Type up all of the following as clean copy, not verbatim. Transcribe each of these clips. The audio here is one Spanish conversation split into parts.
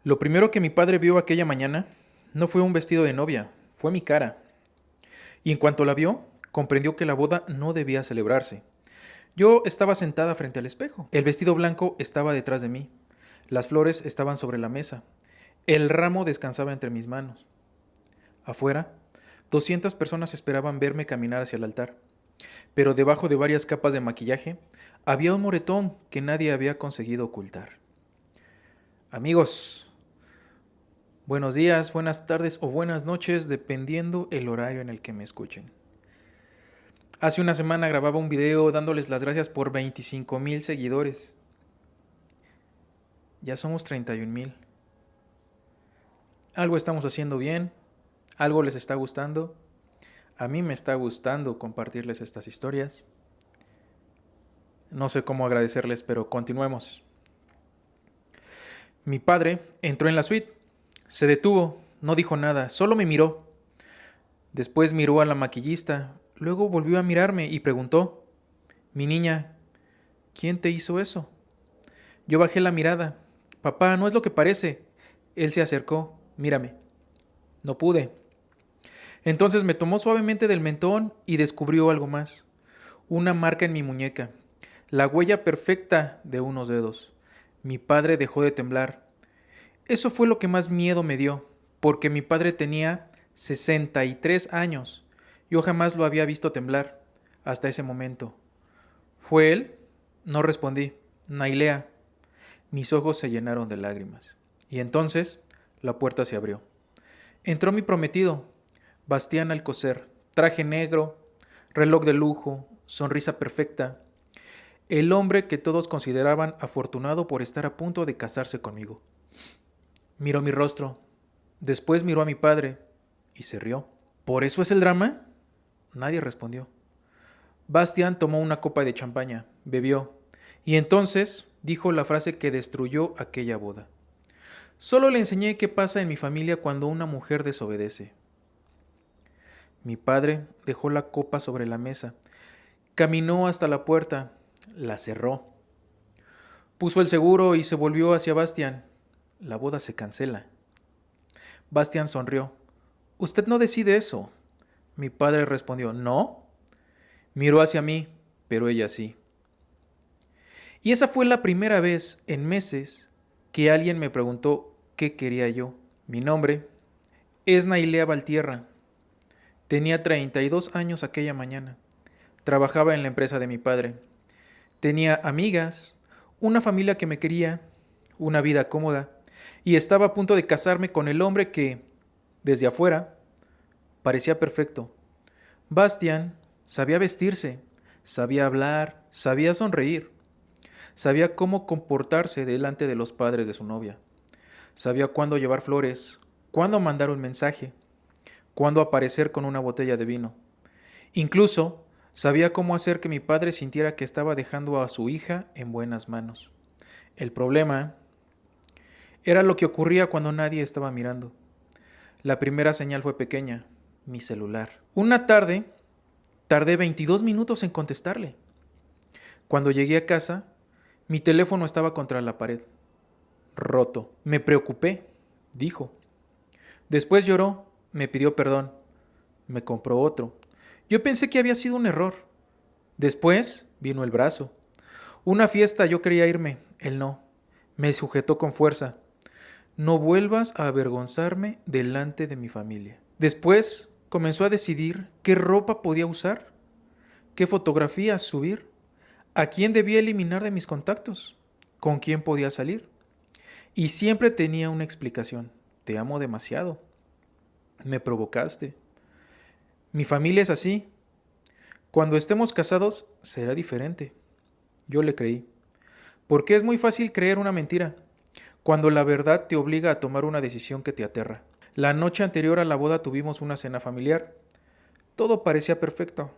Lo primero que mi padre vio aquella mañana no fue un vestido de novia, fue mi cara. Y en cuanto la vio, comprendió que la boda no debía celebrarse. Yo estaba sentada frente al espejo. El vestido blanco estaba detrás de mí. Las flores estaban sobre la mesa. El ramo descansaba entre mis manos. Afuera, 200 personas esperaban verme caminar hacia el altar. Pero debajo de varias capas de maquillaje, había un moretón que nadie había conseguido ocultar. Amigos, buenos días, buenas tardes o buenas noches, dependiendo el horario en el que me escuchen. Hace una semana grababa un video dándoles las gracias por 25,000 seguidores. Ya somos 31,000. Algo estamos haciendo bien, algo les está gustando. A mí me está gustando compartirles estas historias. No sé cómo agradecerles, pero continuemos. Mi padre entró en la suite, se detuvo, no dijo nada, solo me miró. Después miró a la maquillista, luego volvió a mirarme y preguntó: Mi niña, ¿quién te hizo eso? Yo bajé la mirada. Papá, no es lo que parece. Él se acercó. Mírame. No pude. Entonces me tomó suavemente del mentón y descubrió algo más. Una marca en mi muñeca. La huella perfecta de unos dedos. Mi padre dejó de temblar. Eso fue lo que más miedo me dio, porque mi padre tenía 63 años. Yo jamás lo había visto temblar, hasta ese momento. ¿Fue él? No respondí. Nailea. Mis ojos se llenaron de lágrimas. Y entonces la puerta se abrió. Entró mi prometido, Bastián Alcocer, traje negro, reloj de lujo, sonrisa perfecta, el hombre que todos consideraban afortunado por estar a punto de casarse conmigo. Miró mi rostro, después miró a mi padre y se rió. ¿Por eso es el drama? Nadie respondió. Bastián tomó una copa de champaña, bebió, y entonces dijo la frase que destruyó aquella boda. Solo le enseñé qué pasa en mi familia cuando una mujer desobedece. Mi padre dejó la copa sobre la mesa, caminó hasta la puerta, la cerró, puso el seguro y se volvió hacia Bastián. La boda se cancela. Bastián sonrió. Usted no decide eso. Mi padre respondió, ¿no? Miró hacia mí, pero ella sí. Y esa fue la primera vez en meses que alguien me preguntó qué quería yo. Mi nombre es Nailea Valtierra. Tenía 32 años aquella mañana. Trabajaba en la empresa de mi padre. Tenía amigas, una familia que me quería, una vida cómoda, y estaba a punto de casarme con el hombre que, desde afuera, parecía perfecto. Bastián sabía vestirse, sabía hablar, sabía sonreír, sabía cómo comportarse delante de los padres de su novia, sabía cuándo llevar flores, cuándo mandar un mensaje, cuándo aparecer con una botella de vino. Incluso sabía cómo hacer que mi padre sintiera que estaba dejando a su hija en buenas manos. El problema era lo que ocurría cuando nadie estaba mirando. La primera señal fue pequeña, mi celular. Una tarde, tardé 22 minutos en contestarle. Cuando llegué a casa, mi teléfono estaba contra la pared, roto. Me preocupé, dijo. Después lloró, me pidió perdón, me compró otro. Yo pensé que había sido un error. Después vino el brazo. Una fiesta, yo quería irme, él no. Me sujetó con fuerza. No vuelvas a avergonzarme delante de mi familia. Después comenzó a decidir qué ropa podía usar, qué fotografías subir, a quién debía eliminar de mis contactos, con quién podía salir. Y siempre tenía una explicación. Te amo demasiado. Me provocaste. Mi familia es así. Cuando estemos casados será diferente. Yo le creí. Porque es muy fácil creer una mentira, cuando la verdad te obliga a tomar una decisión que te aterra. La noche anterior a la boda tuvimos una cena familiar. Todo parecía perfecto.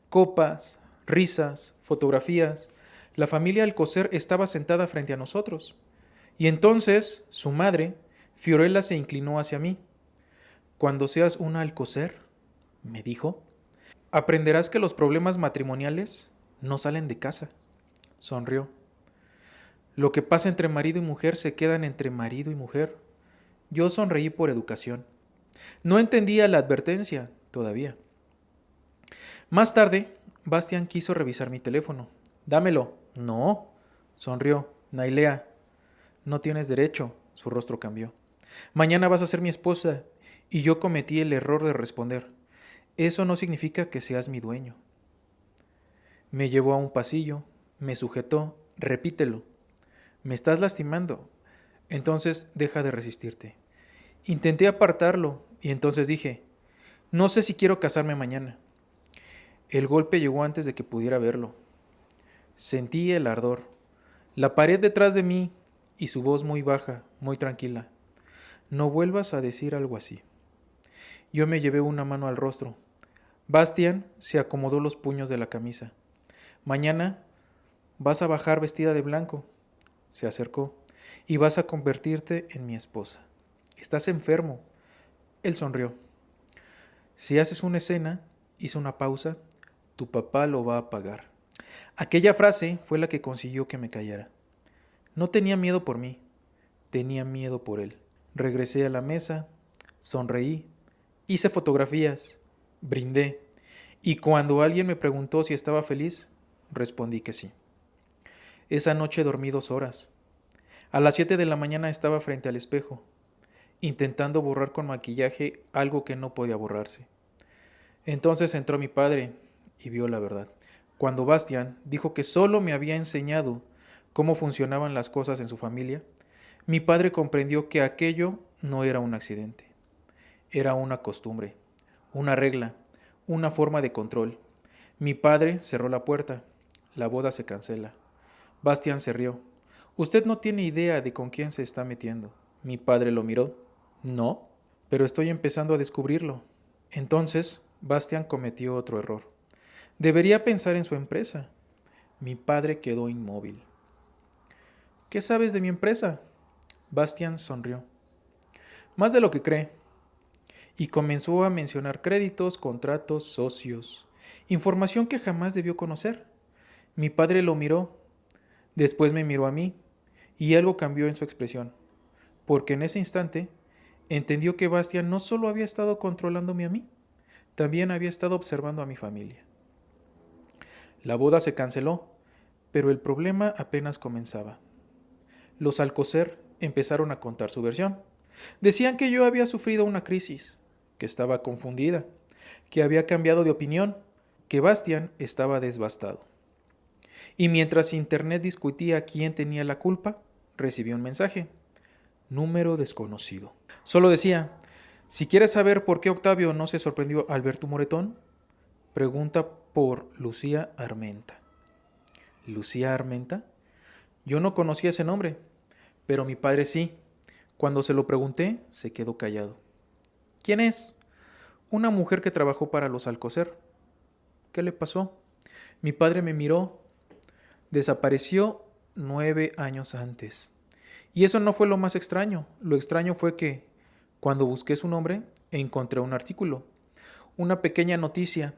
Copas, risas, fotografías. La familia Alcocer estaba sentada frente a nosotros. Y entonces su madre, Fiorella, se inclinó hacia mí. Cuando seas una Alcocer, me dijo, aprenderás que los problemas matrimoniales no salen de casa. Sonrió. Lo que pasa entre marido y mujer se quedan entre marido y mujer. Yo sonreí por educación. No entendía la advertencia todavía. Más tarde, Bastian quiso revisar mi teléfono. Dámelo. No. Sonrió. Nailea. No tienes derecho. Su rostro cambió. Mañana vas a ser mi esposa. Y yo cometí el error de responder. Eso no significa que seas mi dueño. Me llevó a un pasillo. Me sujetó. Repítelo. Me estás lastimando. Entonces deja de resistirte. Intenté apartarlo y entonces dije, no sé si quiero casarme mañana. El golpe llegó antes de que pudiera verlo. Sentí el ardor, la pared detrás de mí y su voz muy baja, muy tranquila. No vuelvas a decir algo así. Yo me llevé una mano al rostro. Bastian se acomodó los puños de la camisa. Mañana vas a bajar vestida de blanco. Se acercó. Y vas a convertirte en mi esposa. Estás enfermo. Él sonrió. Si haces una escena, hizo una pausa, tu papá lo va a pagar. Aquella frase fue la que consiguió que me callara. No tenía miedo por mí, tenía miedo por él. Regresé a la mesa, sonreí, hice fotografías, brindé, y cuando alguien me preguntó si estaba feliz, respondí que sí. Esa noche dormí 2 horas. A las 7 de la mañana estaba frente al espejo, intentando borrar con maquillaje algo que no podía borrarse. Entonces entró mi padre y vio la verdad. Cuando Bastian dijo que solo me había enseñado cómo funcionaban las cosas en su familia, mi padre comprendió que aquello no era un accidente. Era una costumbre, una regla, una forma de control. Mi padre cerró la puerta. La boda se cancela. Bastian se rió. Usted no tiene idea de con quién se está metiendo. Mi padre lo miró. No, pero estoy empezando a descubrirlo. Entonces, Bastian cometió otro error. Debería pensar en su empresa. Mi padre quedó inmóvil. ¿Qué sabes de mi empresa? Bastian sonrió. Más de lo que cree. Y comenzó a mencionar créditos, contratos, socios, información que jamás debió conocer. Mi padre lo miró, después me miró a mí, y algo cambió en su expresión, porque en ese instante entendió que Bastian no solo había estado controlándome a mí, también había estado observando a mi familia. La boda se canceló, pero el problema apenas comenzaba. Los Alcocer empezaron a contar su versión. Decían que yo había sufrido una crisis, que estaba confundida, que había cambiado de opinión, que Bastian estaba devastado. Y mientras Internet discutía quién tenía la culpa, recibí un mensaje. Número desconocido. Solo decía, si quieres saber por qué Octavio no se sorprendió al ver tu moretón, pregunta por Lucía Armenta. ¿Lucía Armenta? Yo no conocía ese nombre, pero mi padre sí. Cuando se lo pregunté, se quedó callado. ¿Quién es? Una mujer que trabajó para los Alcocer. ¿Qué le pasó? Mi padre me miró. Desapareció 9 años antes. Y eso no fue lo más extraño. Lo extraño fue que, cuando busqué su nombre, encontré un artículo, una pequeña noticia.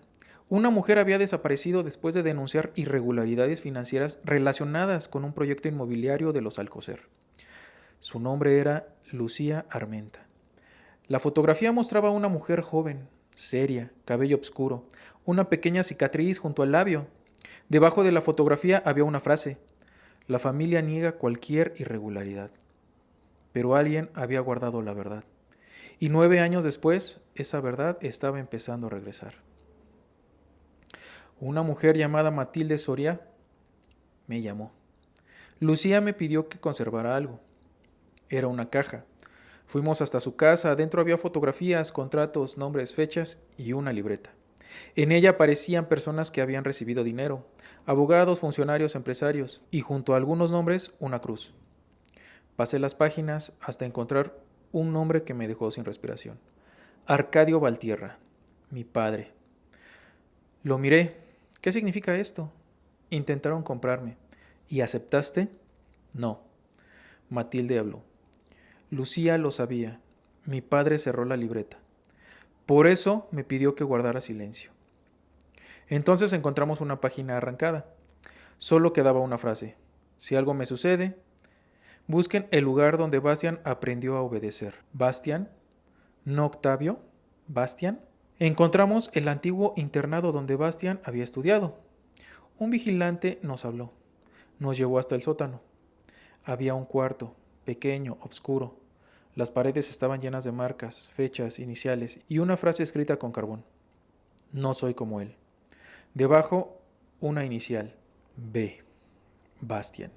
Una mujer había desaparecido después de denunciar irregularidades financieras relacionadas con un proyecto inmobiliario de los Alcocer. Su nombre era Lucía Armenta. La fotografía mostraba a una mujer joven, seria, cabello oscuro, una pequeña cicatriz junto al labio. Debajo de la fotografía había una frase: la familia niega cualquier irregularidad. Pero alguien había guardado la verdad. Y 9 años después, esa verdad estaba empezando a regresar. Una mujer llamada Matilde Soria me llamó. Lucía me pidió que conservara algo. Era una caja. Fuimos hasta su casa. Adentro había fotografías, contratos, nombres, fechas y una libreta. En ella aparecían personas que habían recibido dinero, abogados, funcionarios, empresarios, y junto a algunos nombres, una cruz. Pasé las páginas hasta encontrar un nombre que me dejó sin respiración. Arcadio Valtierra, mi padre. Lo miré. ¿Qué significa esto? Intentaron comprarme. ¿Y aceptaste? No. Matilde habló. Lucía lo sabía. Mi padre cerró la libreta. Por eso me pidió que guardara silencio. Entonces encontramos una página arrancada. Solo quedaba una frase. Si algo me sucede, Busquen el lugar donde Bastian aprendió a obedecer. Bastian, no Octavio, Bastian. Encontramos el antiguo internado donde Bastian había estudiado. Un vigilante nos habló. Nos llevó hasta el sótano. Había un cuarto, pequeño, oscuro. Las paredes estaban llenas de marcas, fechas, iniciales y una frase escrita con carbón. No soy como él. Debajo, una inicial. B. Bastian.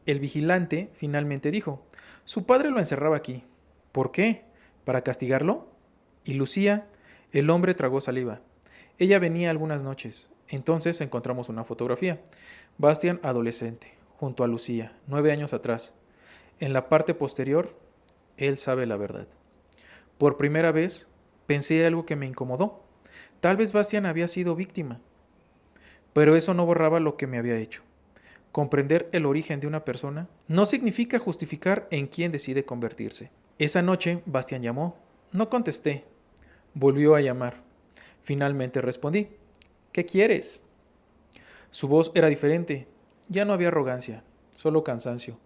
El vigilante finalmente dijo: su padre lo encerraba aquí. ¿Por qué? ¿Para castigarlo? Y Lucía, el hombre tragó saliva. Ella venía algunas noches. Entonces encontramos una fotografía. Bastian adolescente, junto a Lucía, 9 años atrás. En la parte posterior, él sabe la verdad. Por primera vez, pensé algo que me incomodó. Tal vez Bastian había sido víctima, pero eso no borraba lo que me había hecho. Comprender el origen de una persona no significa justificar en quién decide convertirse. Esa noche, Bastian llamó. No contesté. Volvió a llamar. Finalmente respondí. ¿Qué quieres? Su voz era diferente. Ya no había arrogancia, solo cansancio.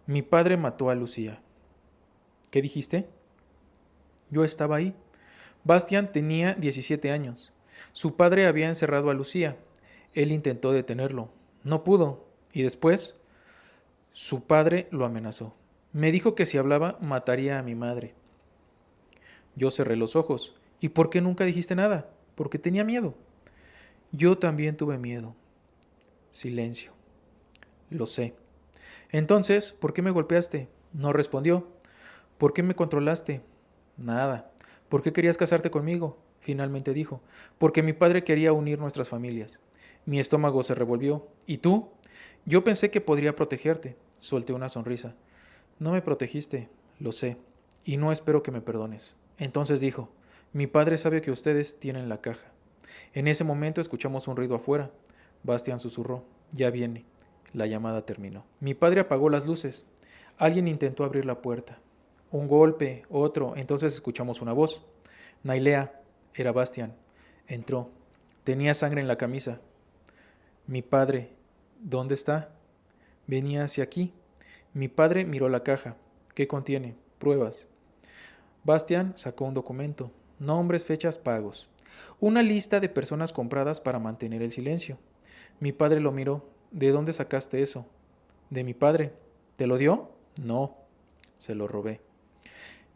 Mi padre mató a Lucía. ¿Qué dijiste? Yo estaba ahí. Bastian tenía 17 años. Su padre había encerrado a Lucía. Él intentó detenerlo. No pudo. Y después, su padre lo amenazó. Me dijo que si hablaba, mataría a mi madre. Yo cerré los ojos. ¿Y por qué nunca dijiste nada? Porque tenía miedo. Yo también tuve miedo. Silencio. Lo sé. Entonces, ¿por qué me golpeaste? No respondió. ¿Por qué me controlaste? Nada. ¿Por qué querías casarte conmigo? Finalmente dijo. Porque mi padre quería unir nuestras familias. Mi estómago se revolvió. ¿Y tú? Yo pensé que podría protegerte. Solté una sonrisa. No me protegiste, lo sé, y no espero que me perdones. Entonces dijo, mi padre sabe que ustedes tienen la caja. En ese momento escuchamos un ruido afuera. Bastian susurró, ya viene. La llamada terminó. Mi padre apagó las luces. Alguien intentó abrir la puerta. Un golpe, otro, entonces escuchamos una voz. Nailea, era Bastian. Entró. Tenía sangre en la camisa. Mi padre, ¿dónde está? Venía hacia aquí. Mi padre miró la caja. ¿Qué contiene? Pruebas. Bastian sacó un documento. Nombres, fechas, pagos. Una lista de personas compradas para mantener el silencio. Mi padre lo miró. ¿De dónde sacaste eso? De mi padre. ¿Te lo dio? No. Se lo robé.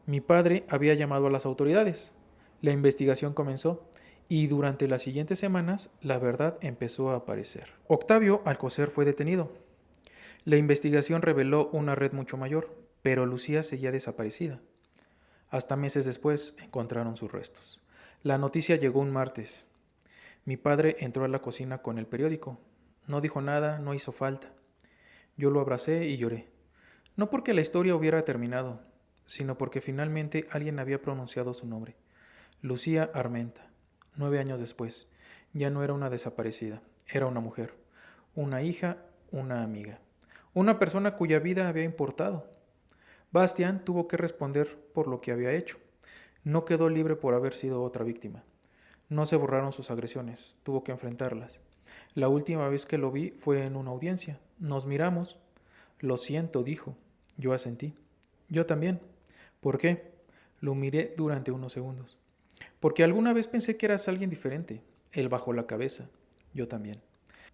Mi padre había llamado a las autoridades. La investigación comenzó y durante las siguientes semanas la verdad empezó a aparecer. Octavio Alcocer fue detenido. La investigación reveló una red mucho mayor, pero Lucía seguía desaparecida. Hasta meses después encontraron sus restos. La noticia llegó un martes. Mi padre entró a la cocina con el periódico. No dijo nada, no hizo falta. Yo lo abracé y lloré. No porque la historia hubiera terminado, sino porque finalmente alguien había pronunciado su nombre. Lucía Armenta. 9 años después, ya no era una desaparecida, era una mujer, una hija, una amiga. Una persona cuya vida había importado. Bastian tuvo que responder por lo que había hecho. No quedó libre por haber sido otra víctima. No se borraron sus agresiones, tuvo que enfrentarlas. La última vez que lo vi fue en una audiencia. Nos miramos. Lo siento, dijo. Yo asentí. Yo también. ¿Por qué? Lo miré durante unos segundos. Porque alguna vez pensé que eras alguien diferente. Él bajó la cabeza. Yo también.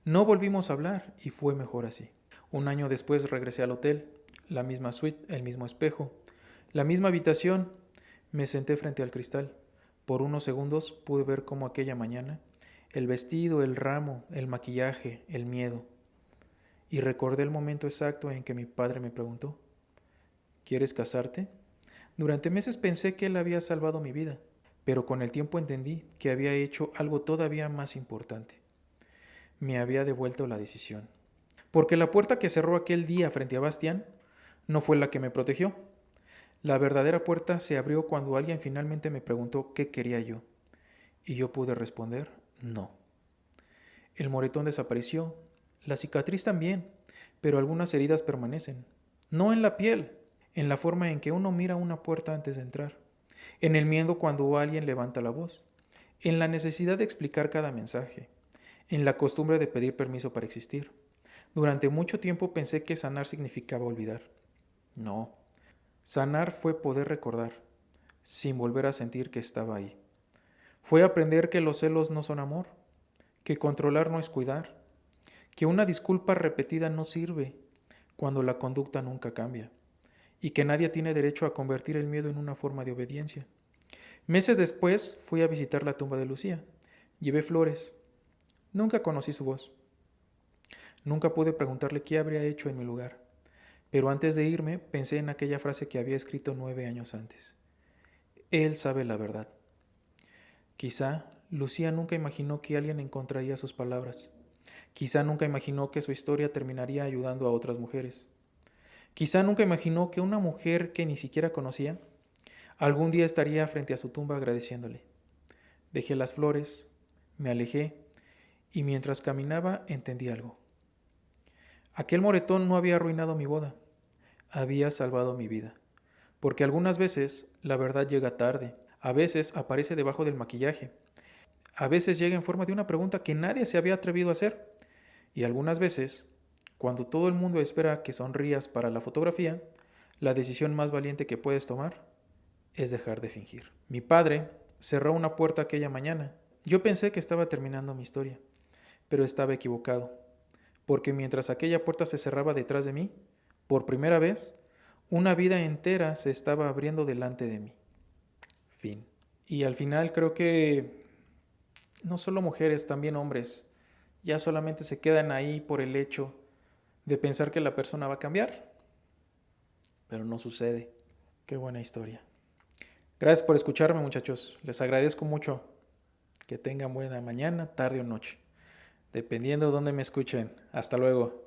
No volvimos a hablar y fue mejor así. Un año después regresé al hotel, la misma suite, el mismo espejo, la misma habitación. Me senté frente al cristal. Por unos segundos pude ver cómo aquella mañana, el vestido, el ramo, el maquillaje, el miedo. Y recordé el momento exacto en que mi padre me preguntó, ¿quieres casarte? Durante meses pensé que él había salvado mi vida, pero con el tiempo entendí que había hecho algo todavía más importante. Me había devuelto la decisión. Porque la puerta que cerró aquel día frente a Bastián no fue la que me protegió. La verdadera puerta se abrió cuando alguien finalmente me preguntó qué quería yo. Y yo pude responder, no. El moretón desapareció, la cicatriz también, pero algunas heridas permanecen. No en la piel, en la forma en que uno mira una puerta antes de entrar, en el miedo cuando alguien levanta la voz, en la necesidad de explicar cada mensaje, en la costumbre de pedir permiso para existir. Durante mucho tiempo pensé que sanar significaba olvidar. No. Sanar fue poder recordar, sin volver a sentir que estaba ahí. Fue aprender que los celos no son amor, que controlar no es cuidar, que una disculpa repetida no sirve cuando la conducta nunca cambia, y que nadie tiene derecho a convertir el miedo en una forma de obediencia. Meses después fui a visitar la tumba de Lucía. Llevé flores. Nunca conocí su voz. Nunca pude preguntarle qué habría hecho en mi lugar. Pero antes de irme pensé en aquella frase que había escrito 9 años antes. Él sabe la verdad. Quizá Lucía nunca imaginó que alguien encontraría sus palabras. Quizá nunca imaginó que su historia terminaría ayudando a otras mujeres. Quizá nunca imaginó que una mujer que ni siquiera conocía algún día estaría frente a su tumba agradeciéndole. Dejé las flores, me alejé y mientras caminaba entendí algo. Aquel moretón no había arruinado mi boda, había salvado mi vida. Porque algunas veces la verdad llega tarde, a veces aparece debajo del maquillaje, a veces llega en forma de una pregunta que nadie se había atrevido a hacer, y algunas veces, cuando todo el mundo espera que sonrías para la fotografía, la decisión más valiente que puedes tomar es dejar de fingir. Mi padre cerró una puerta aquella mañana. Yo pensé que estaba terminando mi historia, pero estaba equivocado, porque mientras aquella puerta se cerraba detrás de mí, por primera vez, una vida entera se estaba abriendo delante de mí. Fin. Y al final creo que no solo mujeres, también hombres, ya solamente se quedan ahí por el hecho de pensar que la persona va a cambiar, pero no sucede. Qué buena historia. Gracias por escucharme, muchachos. Les agradezco mucho. Que tengan buena mañana, tarde o noche, dependiendo de dónde me escuchen. Hasta luego.